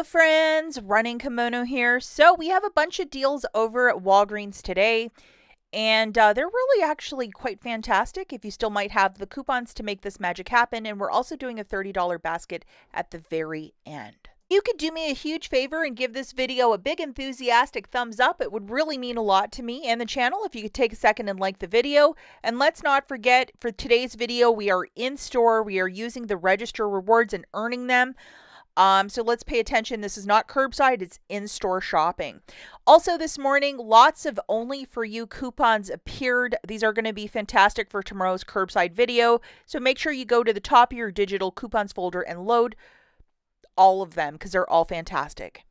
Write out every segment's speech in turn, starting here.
Friends, Running Kimono here. So we have a bunch of deals over at Walgreens today, and they're really actually quite fantastic if you still might have the coupons to make this magic happen. And we're also doing a $30 basket at the very end. You could do me a huge favor and give this video a big enthusiastic thumbs up. It would really mean a lot to me and the channel if you could take a second and like the video. And let's not forget, for today's video, we are in store. We are using the register rewards and earning them. So let's pay attention. This is not curbside, it's in-store shopping. Also this morning, lots of only for you coupons appeared. These are going to be fantastic for tomorrow's curbside video. So make sure you go to the top of your digital coupons folder and load all of them because they're all fantastic.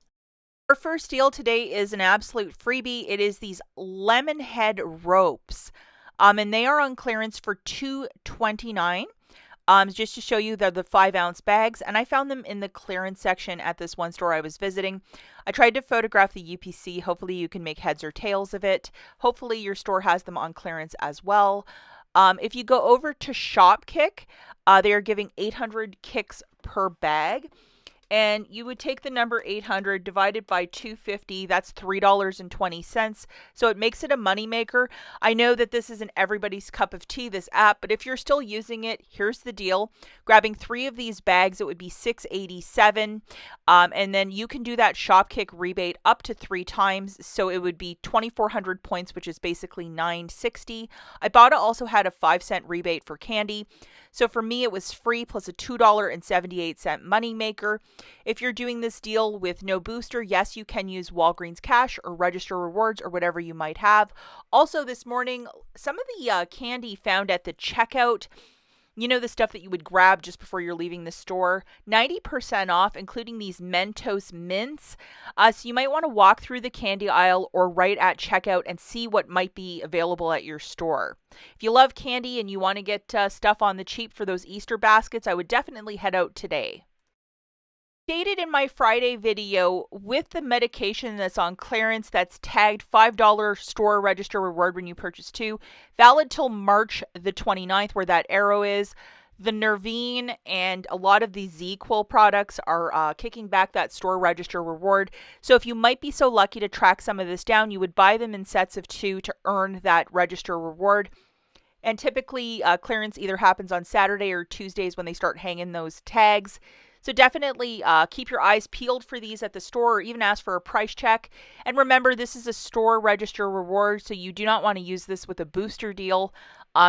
Our first deal today is an absolute freebie. It is these lemon head ropes. And they are on clearance for $2.29. Just to show you, they're the 5-ounce bags, and I found them in the clearance section at this one store I was visiting. I tried to photograph the UPC. Hopefully you can make heads or tails of it. Hopefully your store has them on clearance as well. If you go over to Shopkick, they are giving 800 kicks per bag. And you would take the number 800 divided by 250. That's $3.20. So it makes it a moneymaker. I know that this isn't everybody's cup of tea, this app, but if you're still using it, here's the deal. Grabbing 3 of these bags, it would be $6.87. And then you can do that Shopkick rebate up to 3 times. So it would be 2,400 points, which is basically $9.60. IBOTTA also had a 5-cent rebate for candy. So for me, it was free plus a $2.78 moneymaker. If you're doing this deal with no booster, yes, you can use Walgreens cash or register rewards or whatever you might have. Also this morning, some of the candy found at the checkout, you know, the stuff that you would grab just before you're leaving the store, 90% off, including these Mentos mints. So you might want to walk through the candy aisle or right at checkout and see what might be available at your store. If you love candy and you want to get stuff on the cheap for those Easter baskets, I would definitely head out today. Stated in my Friday video, with the medication that's on clearance that's tagged $5 store register reward when you purchase 2, valid till March the 29th, where that arrow is. The Nervine and a lot of the ZQuil products are kicking back that store register reward. So if you might be so lucky to track some of this down, you would buy them in sets of 2 to earn that register reward. And typically clearance either happens on Saturday or Tuesdays when they start hanging those tags. So definitely keep your eyes peeled for these at the store, or even ask for a price check. And remember, this is a store register reward, so you do not want to use this with a booster deal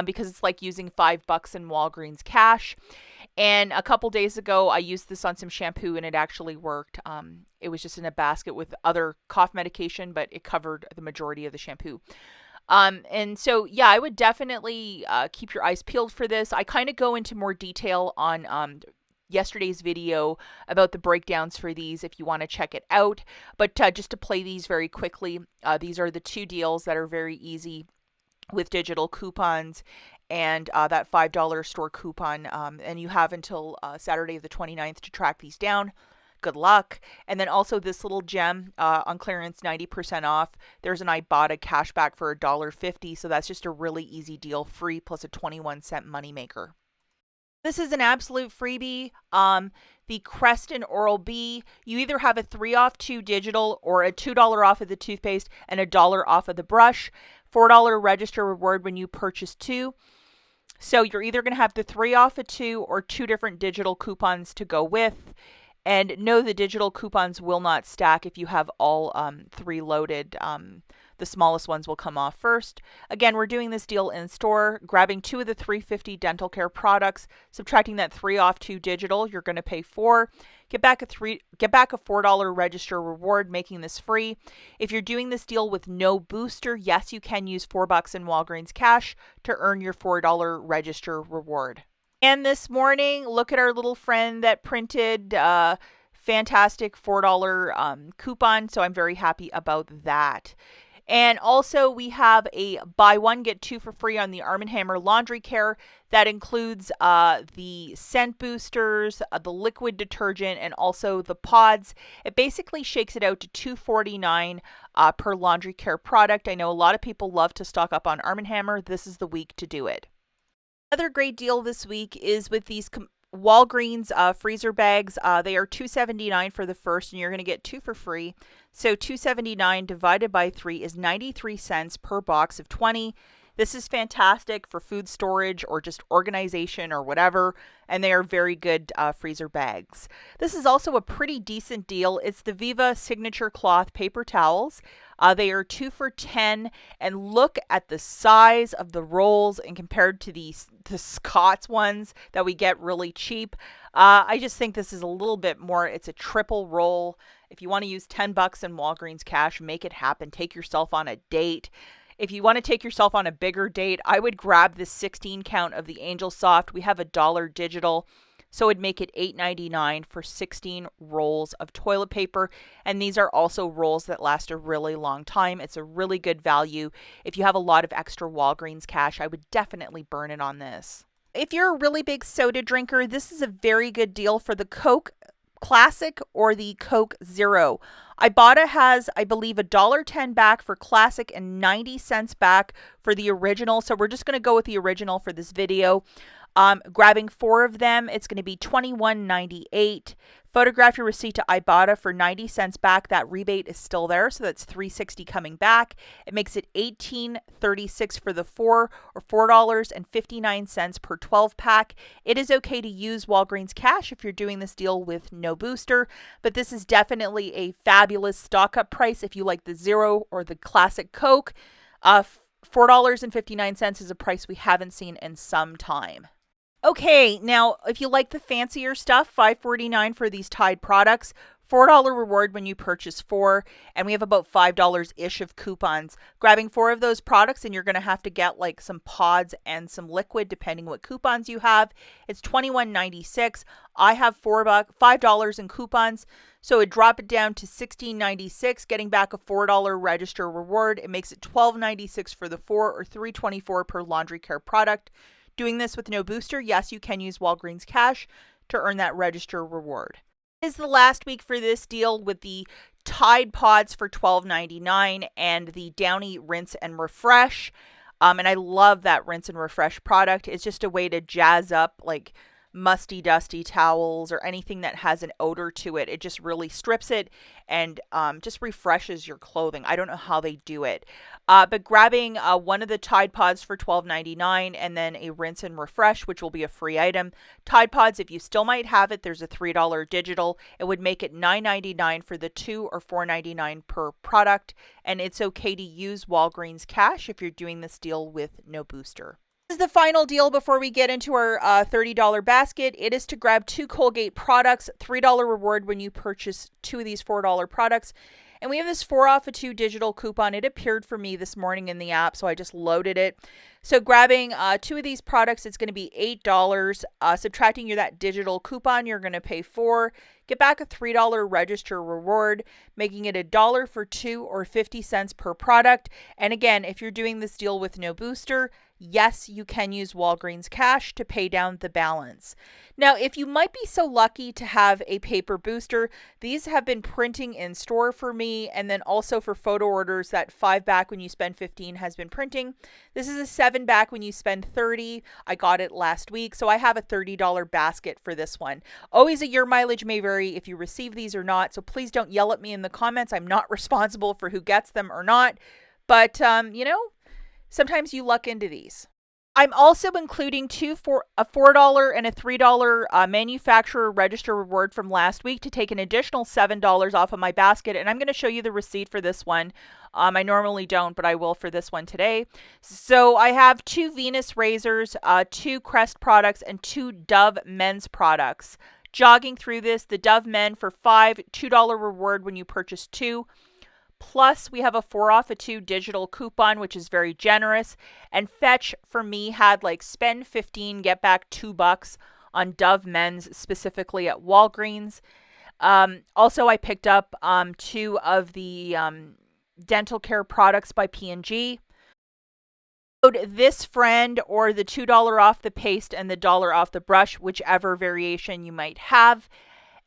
because it's like using $5 in Walgreens cash. And a couple days ago, I used this on some shampoo and it actually worked. It was just in a basket with other cough medication, but it covered the majority of the shampoo. And so, yeah, I would definitely keep your eyes peeled for this. I kind of go into more detail on yesterday's video about the breakdowns for these if you want to check it out. But just to play these very quickly, these are the 2 deals that are very easy with digital coupons and that $5 store coupon. And you have until Saturday the 29th to track these down. Good luck. And then also this little gem on clearance, 90% off. There's an Ibotta cashback for $1.50. So that's just a really easy deal, free plus a 21-cent moneymaker. This is an absolute freebie. The Creston Oral-B, you either have a 3 off 2 digital or a $2 off of the toothpaste and a $1 off of the brush. $4 register reward when you purchase 2. So you're either going to have the 3 off of 2 or 2 different digital coupons to go with. And no, the digital coupons will not stack if you have all 3 loaded. The smallest ones will come off first. Again, we're doing this deal in store, grabbing 2 of the 350 dental care products, subtracting that 3 off 2 digital, you're going to pay 4. Get back a $4 register reward, making this free. If you're doing this deal with no booster, yes, you can use $4 in Walgreens cash to earn your $4 register reward. And this morning, look at our little friend that printed fantastic $4 coupon, so I'm very happy about that. And also we have a buy 1, get 2 for free on the Arm & Hammer laundry care. That includes the scent boosters, the liquid detergent, and also the pods. It basically shakes it out to $2.49 per laundry care product. I know a lot of people love to stock up on Arm & Hammer. This is the week to do it. Another great deal this week is with these Walgreens freezer bags. They are $2.79 for the first, and you're going to get 2 for free. So $2.79 divided by 3 is 93 cents per box of 20. This is fantastic for food storage or just organization or whatever, and they are very good freezer bags. This is also a pretty decent deal. It's the Viva Signature Cloth paper towels. They are 2 for 10, and look at the size of the rolls and compared to the Scott's ones that we get really cheap. I just think this is a little bit more. It's a triple roll. If you want to use $10 in Walgreens cash, make it happen. Take yourself on a date. If you want to take yourself on a bigger date, I would grab this 16 count of the Angel Soft. We have a dollar digital, so it'd make it $8.99 for 16 rolls of toilet paper. And these are also rolls that last a really long time. It's a really good value. If you have a lot of extra Walgreens cash, I would definitely burn it on this. If you're a really big soda drinker, this is a very good deal for the Coke Classic or the Coke Zero. IBOTTA has, I believe, $1.10 back for Classic and 90 cents back for the original. So we're just going to go with the original for this video. Grabbing 4 of them, it's going to be $21.98. Photograph your receipt to IBOTTA for 90 cents back. That rebate is still there, so that's $3.60 coming back. It makes it $18.36 for the 4, or $4.59 per 12 pack. It is okay to use Walgreens cash if you're doing this deal with no booster, but this is definitely a fabulous stock up price if you like the Zero or the Classic Coke. $4.59 is a price we haven't seen in some time. Okay, now if you like the fancier stuff, $5.49 for these Tide products, $4 reward when you purchase 4, and we have about $5-ish of coupons. Grabbing 4 of those products, and you're going to have to get like some pods and some liquid depending what coupons you have. It's $21.96. I have $5 in coupons, so it drop it down to $16.96, getting back a $4 register reward. It makes it $12.96 for the 4, or $3.24 per laundry care product. Doing this with no booster, yes, you can use Walgreens cash to earn that register reward. This is the last week for this deal with the Tide Pods for $12.99 and the Downy Rinse and Refresh. And I love that Rinse and Refresh product. It's just a way to jazz up like musty, dusty towels or anything that has an odor to it. It just really strips it and just refreshes your clothing. I don't know how they do it. But grabbing one of the Tide Pods for $12.99 and then a Rinse and Refresh, which will be a free item. Tide Pods, if you still might have it, there's a $3 digital. It would make it $9.99 for the 2, or $4.99 per product. And it's okay to use Walgreens cash if you're doing this deal with no booster. This is the final deal before we get into our $30 basket. It is to grab 2 Colgate products, $3 reward when you purchase 2 of these $4 products. And we have this 4 off of 2 digital coupon. It appeared for me this morning in the app, so I just loaded it. So grabbing 2 of these products, it's going to be $8. Subtracting that digital coupon, you're going to pay $4. Get back a $3 register reward, making it $1 for 2, or 50 cents per product. And again, if you're doing this deal with no booster, yes, you can use Walgreens cash to pay down the balance. Now, if you might be so lucky to have a paper booster, these have been printing in store for me, and then also for photo orders, that 5 back when you spend 15 has been printing. This is a 7 back when you spend 30. I got it last week, so I have a $30 basket for this one. Always your mileage may vary if you receive these or not, so please don't yell at me in the comments. I'm not responsible for who gets them or not, but sometimes you luck into these. I'm also including a $4 and a $3 manufacturer register reward from last week to take an additional $7 off of my basket. And I'm going to show you the receipt for this one. I normally don't, but I will for this one today. So I have 2 Venus razors, 2 Crest products, and 2 Dove men's products. Jogging through this, the Dove men for $5, $2 reward when you purchase 2. Plus, we have a 4 off of 2 digital coupon, which is very generous. And Fetch, for me, had like spend 15, get back $2 on Dove men's, specifically at Walgreens. Also, I picked up 2 of the dental care products by P&G. This friend, or the $2 off the paste and the $1 off the brush, whichever variation you might have.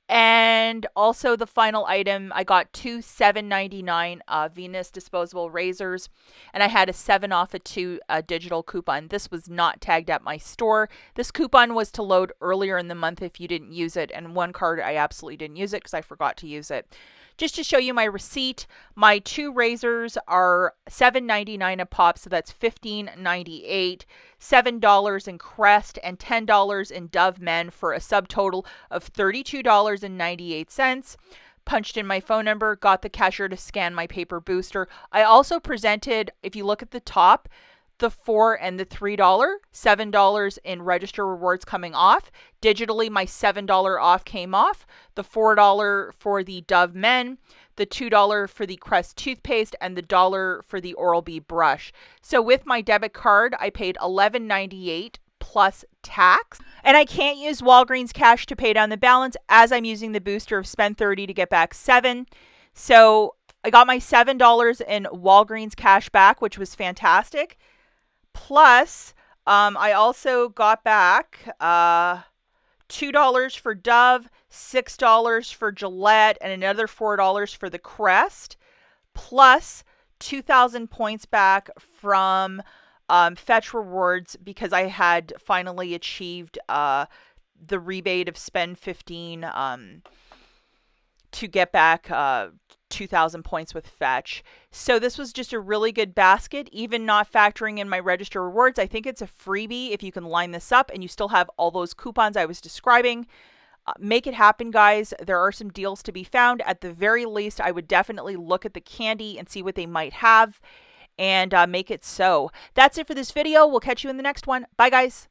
And also the final item, I got two $7.99 Venus disposable razors, and I had a 7 off of 2 digital coupon. This was not tagged at my store. This coupon was to load earlier in the month if you didn't use it, and one card I absolutely didn't use it because I forgot to use it. Just to show you my receipt, my 2 razors are $7.99 a pop, so that's $15.98, $7 in Crest, and $10 in Dove Men for a subtotal of $32.98. Punched in my phone number, got the cashier to scan my paper booster. I also presented, if you look at the top, the $4 and the $3, $7 in register rewards coming off. Digitally, my $7 off came off, the $4 for the Dove Men, the $2 for the Crest toothpaste, and the $1 for the Oral-B brush. So with my debit card, I paid $11.98 plus tax. And I can't use Walgreens cash to pay down the balance as I'm using the booster of spend 30 to get back 7. So I got my $7 in Walgreens cash back, which was fantastic. Plus, I also got back $2 for Dove, $6 for Gillette, and another $4 for the Crest, plus 2,000 points back from Fetch Rewards because I had finally achieved the rebate of spend 15 to get back 2,000 points with Fetch. So this was just a really good basket, even not factoring in my register rewards. I think it's a freebie if you can line this up and you still have all those coupons I was describing. Make it happen, guys. There are some deals to be found. At the very least, I would definitely look at the candy and see what they might have and make it so. That's it for this video. We'll catch you in the next one. Bye, guys.